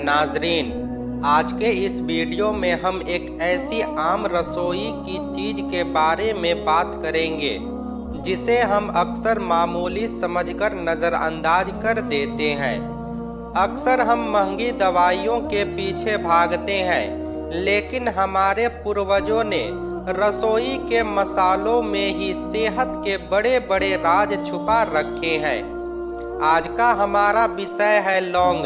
नाजरीन, आज के इस वीडियो में हम एक ऐसी आम रसोई की चीज़ के बारे में बात करेंगे जिसे हम अक्सर मामूली समझकर नज़रअंदाज कर देते हैं। अक्सर हम महंगी दवाइयों के पीछे भागते हैं, लेकिन हमारे पूर्वजों ने रसोई के मसालों में ही सेहत के बड़े बड़े राज छुपा रखे हैं। आज का हमारा विषय है लौंग।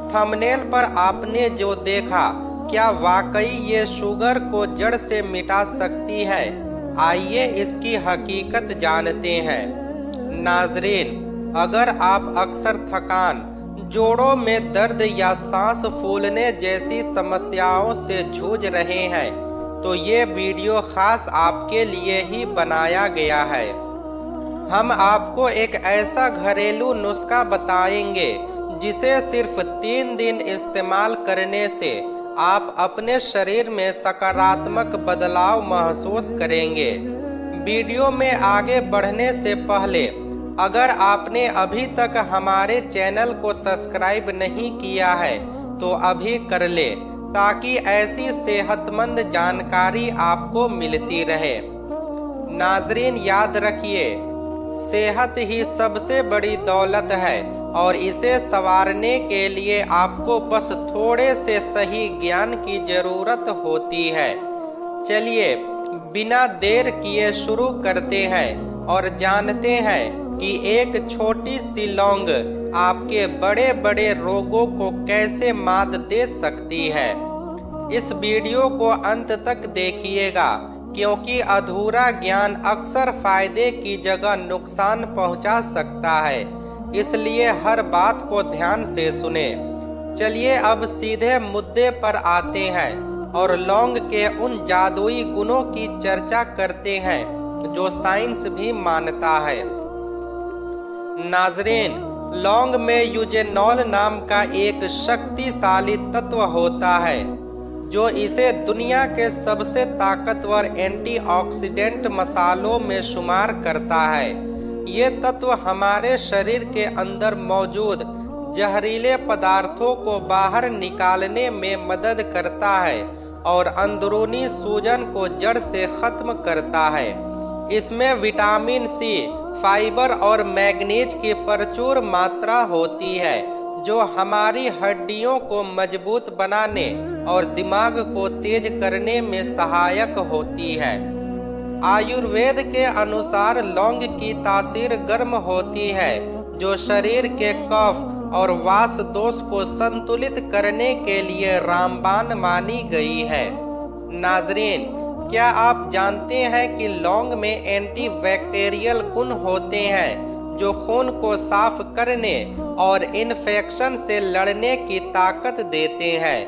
थंबनेल पर आपने जो देखा, क्या वाकई ये शुगर को जड़ से मिटा सकती है? आइए इसकी हकीकत जानते हैं। नाजरीन, अगर आप अक्सर थकान, जोड़ों में दर्द या सांस फूलने जैसी समस्याओं से जूझ रहे हैं, तो ये वीडियो खास आपके लिए ही बनाया गया है। हम आपको एक ऐसा घरेलू नुस्खा बताएंगे जिसे सिर्फ 3 दिन इस्तेमाल करने से आप अपने शरीर में सकारात्मक बदलाव महसूस करेंगे। वीडियो में आगे बढ़ने से पहले अगर आपने अभी तक हमारे चैनल को सब्सक्राइब नहीं किया है तो अभी कर ले, ताकि ऐसी सेहतमंद जानकारी आपको मिलती रहे। नाजरीन, याद रखिए, सेहत ही सबसे बड़ी दौलत है और इसे संवारने के लिए आपको बस थोड़े से सही ज्ञान की जरूरत होती है। चलिए बिना देर किए शुरू करते हैं और जानते हैं कि एक छोटी सी लौंग आपके बड़े बड़े रोगों को कैसे मात दे सकती है। इस वीडियो को अंत तक देखिएगा, क्योंकि अधूरा ज्ञान अक्सर फायदे की जगह नुकसान पहुंचा सकता है, इसलिए हर बात को ध्यान से सुने। चलिए अब सीधे मुद्दे पर आते हैं और लौंग के उन जादुई गुणों की चर्चा करते हैं जो साइंस भी मानता है। नाजरीन, लौंग में यूजेनॉल नाम का एक शक्तिशाली तत्व होता है जो इसे दुनिया के सबसे ताकतवर एंटीऑक्सीडेंट मसालों में शुमार करता है। ये तत्व हमारे शरीर के अंदर मौजूद जहरीले पदार्थों को बाहर निकालने में मदद करता है और अंदरूनी सूजन को जड़ से खत्म करता है। इसमें विटामिन सी, फाइबर और मैग्नीज की प्रचुर मात्रा होती है जो हमारी हड्डियों को मजबूत बनाने और दिमाग को तेज करने में सहायक होती है। आयुर्वेद के अनुसार लौंग की तासीर गर्म होती है, जो शरीर के कफ और वास दोष को संतुलित करने के लिए रामबाण मानी गई है। नाजरीन, क्या आप जानते हैं कि लौंग में एंटीबैक्टीरियल गुण होते हैं जो खून को साफ करने और इन्फेक्शन से लड़ने की ताकत देते हैं।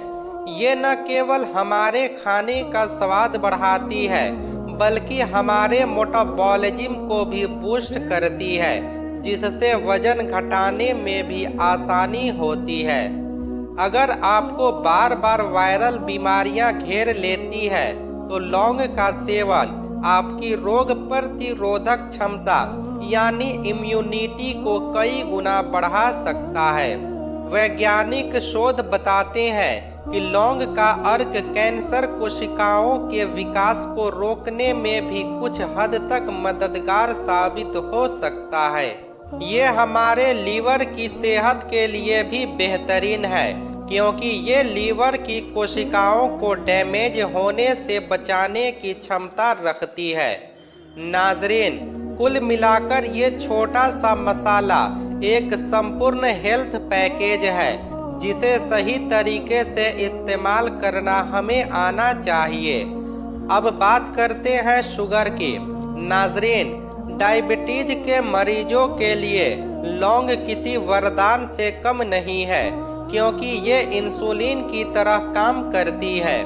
ये न केवल हमारे खाने का स्वाद बढ़ाती है, बल्कि हमारे मेटाबॉलिज्म को भी बूस्ट करती है, जिससे वजन घटाने में भी आसानी होती है। अगर आपको बार बार वायरल बीमारियां घेर लेती है तो लौंग का सेवन आपकी रोग प्रतिरोधक क्षमता यानी इम्यूनिटी को कई गुना बढ़ा सकता है। वैज्ञानिक शोध बताते हैं कि लौंग का अर्क कैंसर कोशिकाओं के विकास को रोकने में भी कुछ हद तक मददगार साबित हो सकता है। ये हमारे लीवर की सेहत के लिए भी बेहतरीन है, क्योंकि ये लीवर की कोशिकाओं को डैमेज होने से बचाने की क्षमता रखती है। नाजरीन, कुल मिलाकर ये छोटा सा मसाला एक संपूर्ण हेल्थ पैकेज है जिसे सही तरीके से इस्तेमाल करना हमें आना चाहिए। अब बात करते हैं शुगर की। नाजरीन, डायबिटीज के मरीजों के लिए लौंग किसी वरदान से कम नहीं है, क्योंकि ये इंसुलिन की तरह काम करती है।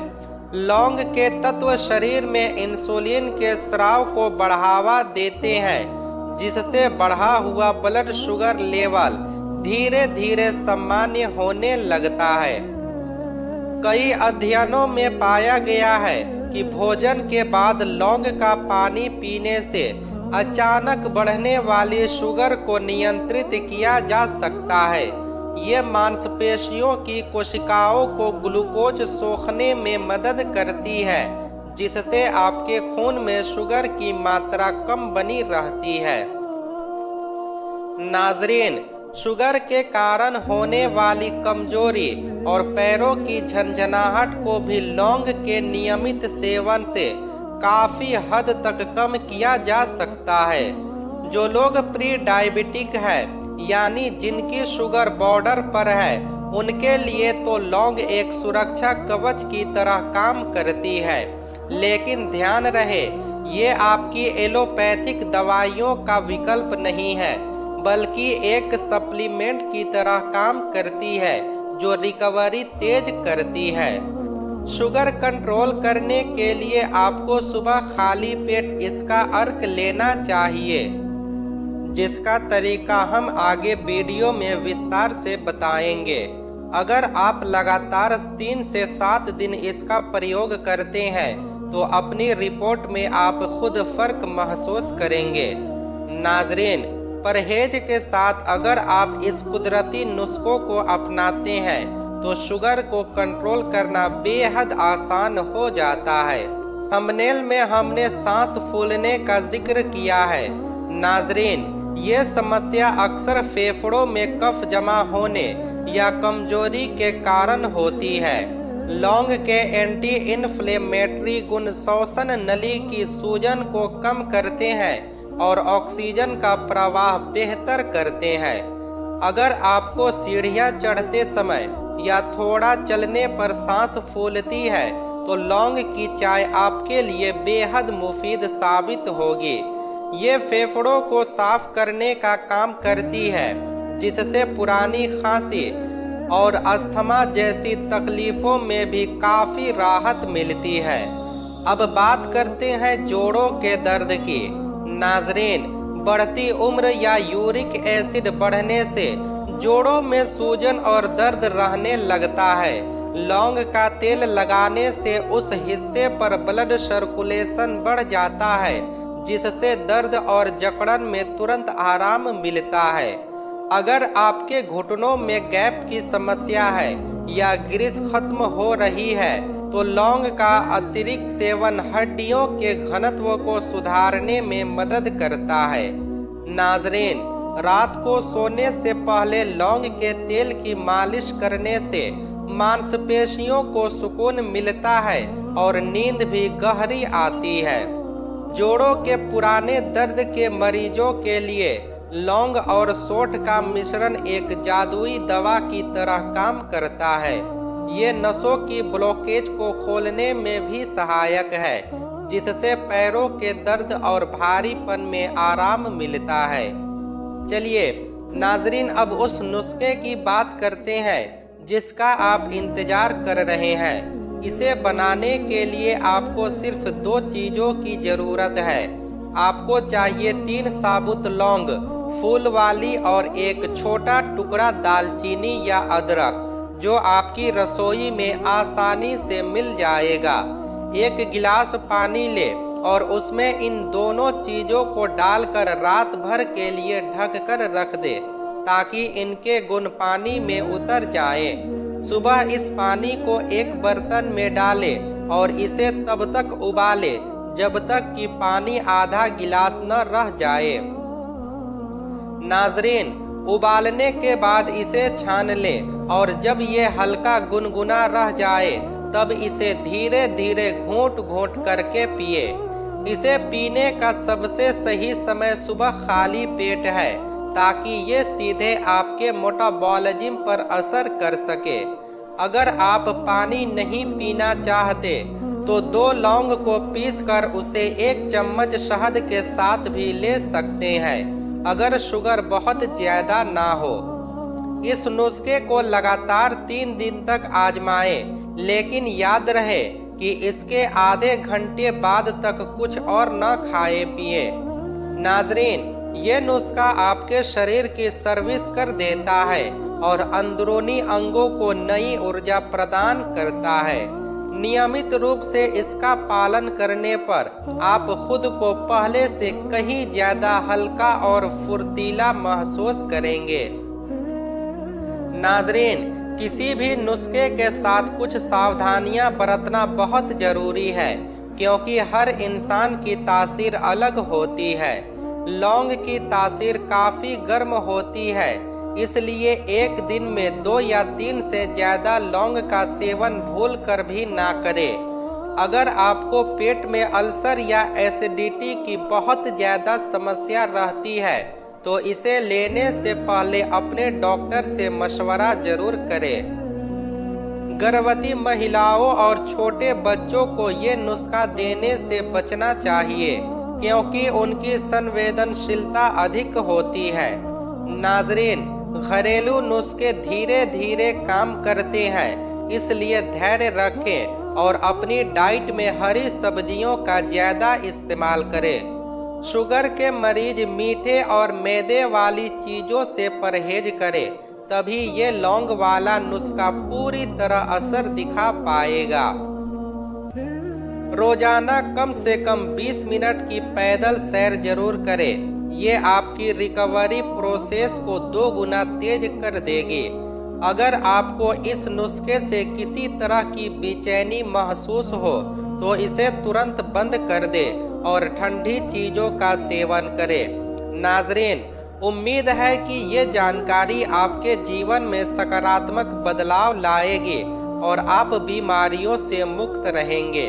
लौंग के तत्व शरीर में इंसुलिन के स्राव को बढ़ावा देते हैं, जिससे बढ़ा हुआ ब्लड शुगर लेवल धीरे धीरे सामान्य होने लगता है। कई अध्ययनों में पाया गया है कि भोजन के बाद लौंग का पानी पीने से अचानक बढ़ने वाली शुगर को नियंत्रित किया जा सकता है। ये मांसपेशियों की कोशिकाओं को ग्लूकोज सोखने में मदद करती है, जिससे आपके खून में शुगर की मात्रा कम बनी रहती है। नाजरीन, शुगर के कारण होने वाली कमजोरी और पैरों की झंझनाहट को भी लौंग के नियमित सेवन से काफी हद तक कम किया जा सकता है। जो लोग प्री डायबिटिक है, यानी जिनकी शुगर बॉर्डर पर है, उनके लिए तो लौंग एक सुरक्षा कवच की तरह काम करती है। लेकिन ध्यान रहे, ये आपकी एलोपैथिक दवाइयों का विकल्प नहीं है, बल्कि एक सप्लीमेंट की तरह काम करती है जो रिकवरी तेज करती है। शुगर कंट्रोल करने के लिए आपको सुबह खाली पेट इसका अर्क लेना चाहिए, जिसका तरीका हम आगे वीडियो में विस्तार से बताएंगे। अगर आप लगातार 3 से 7 दिन इसका प्रयोग करते हैं तो अपनी रिपोर्ट में आप खुद फर्क महसूस करेंगे। नाजरीन, परहेज के साथ अगर आप इस कुदरती नुस्खों को अपनाते हैं तो शुगर को कंट्रोल करना बेहद आसान हो जाता है। थंबनेल में हमने सांस फूलने का जिक्र किया है। नाजरीन, ये समस्या अक्सर फेफड़ों में कफ जमा होने या कमजोरी के कारण होती है। लौंग के एंटी इन्फ्लेमेटरी गुण श्वसन नली की सूजन को कम करते हैं और ऑक्सीजन का प्रवाह बेहतर करते हैं। अगर आपको सीढ़ियां चढ़ते समय या थोड़ा चलने पर सांस फूलती है तो लौंग की चाय आपके लिए बेहद मुफीद साबित होगी। ये फेफड़ों को साफ करने का काम करती है, जिससे पुरानी खांसी और अस्थमा जैसी तकलीफों में भी काफी राहत मिलती है। अब बात करते हैं जोड़ों के दर्द की। नाजरीन, बढ़ती उम्र या यूरिक एसिड बढ़ने से जोड़ों में सूजन और दर्द रहने लगता है। लौंग का तेल लगाने से उस हिस्से पर ब्लड सर्कुलेशन बढ़ जाता है, जिससे दर्द और जकड़न में तुरंत आराम मिलता है। अगर आपके घुटनों में गैप की समस्या है या ग्रीस खत्म हो रही है तो लौंग का अतिरिक्त सेवन हड्डियों के घनत्व को सुधारने में मदद करता है। नाजरीन, रात को सोने से पहले लौंग के तेल की मालिश करने से मांसपेशियों को सुकून मिलता है और नींद भी गहरी आती है। जोड़ों के पुराने दर्द के मरीजों के लिए लौंग और सौंठ का मिश्रण एक जादुई दवा की तरह काम करता है। ये नसों की ब्लॉकेज को खोलने में भी सहायक है, जिससे पैरों के दर्द और भारीपन में आराम मिलता है। चलिए नाजरीन, अब उस नुस्खे की बात करते हैं जिसका आप इंतजार कर रहे हैं। इसे बनाने के लिए आपको सिर्फ 2 चीज़ों की ज़रूरत है। आपको चाहिए 3 साबुत लौंग, फूल वाली, और एक छोटा टुकड़ा दालचीनी या अदरक, जो आपकी रसोई में आसानी से मिल जाएगा। 1 गिलास पानी ले और उसमें इन दोनों चीज़ों को डालकर रात भर के लिए ढक कर रख दे, ताकि इनके गुण पानी में उतर जाएं। सुबह इस पानी को एक बर्तन में डालें और इसे तब तक उबालें जब तक कि पानी आधा गिलास न रह जाए। नाजरीन, उबालने के बाद इसे छान लें और जब ये हल्का गुनगुना रह जाए तब इसे धीरे धीरे घूंट घूंट करके पिए। इसे पीने का सबसे सही समय सुबह खाली पेट है, ताकि ये सीधे आपके मेटाबॉलिज्म पर असर कर सके। अगर आप पानी नहीं पीना चाहते तो 2 लौंग को पीसकर उसे 1 चम्मच शहद के साथ भी ले सकते हैं, अगर शुगर बहुत ज्यादा ना हो। इस नुस्खे को लगातार 3 दिन तक आजमाएं, लेकिन याद रहे कि इसके आधे घंटे बाद तक कुछ और न खाए पिए। नाजरीन, ये नुस्खा आपके शरीर की सर्विस कर देता है और अंदरूनी अंगों को नई ऊर्जा प्रदान करता है। नियमित रूप से इसका पालन करने पर आप खुद को पहले से कहीं ज्यादा हल्का और फुर्तीला महसूस करेंगे। नाजरीन, किसी भी नुस्खे के साथ कुछ सावधानियां बरतना बहुत जरूरी है, क्योंकि हर इंसान की तासीर अलग होती है। लौंग की तासीर काफ़ी गर्म होती है, इसलिए एक दिन में 2 या 3 से ज़्यादा लौंग का सेवन भूल कर भी ना करें। अगर आपको पेट में अल्सर या एसिडिटी की बहुत ज़्यादा समस्या रहती है तो इसे लेने से पहले अपने डॉक्टर से मशवरा जरूर करें। गर्भवती महिलाओं और छोटे बच्चों को ये नुस्खा देने से बचना चाहिए, क्योंकि उनकी संवेदनशीलता अधिक होती है। नाजरीन, घरेलू नुस्खे धीरे धीरे काम करते हैं, इसलिए धैर्य रखें और अपनी डाइट में हरी सब्जियों का ज़्यादा इस्तेमाल करें। शुगर के मरीज मीठे और मैदे वाली चीज़ों से परहेज करें, तभी ये लौंग वाला नुस्खा पूरी तरह असर दिखा पाएगा। रोजाना कम से कम 20 मिनट की पैदल सैर जरूर करें। ये आपकी रिकवरी प्रोसेस को 2 गुना तेज कर देगी। अगर आपको इस नुस्खे से किसी तरह की बेचैनी महसूस हो तो इसे तुरंत बंद कर दे और ठंडी चीज़ों का सेवन करें। नाजरीन, उम्मीद है कि ये जानकारी आपके जीवन में सकारात्मक बदलाव लाएगी और आप बीमारियों से मुक्त रहेंगे।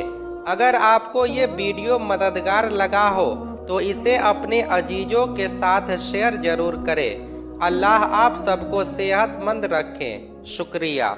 अगर आपको ये वीडियो मददगार लगा हो तो इसे अपने अजीजों के साथ शेयर जरूर करें। अल्लाह आप सबको सेहतमंद रखें। शुक्रिया।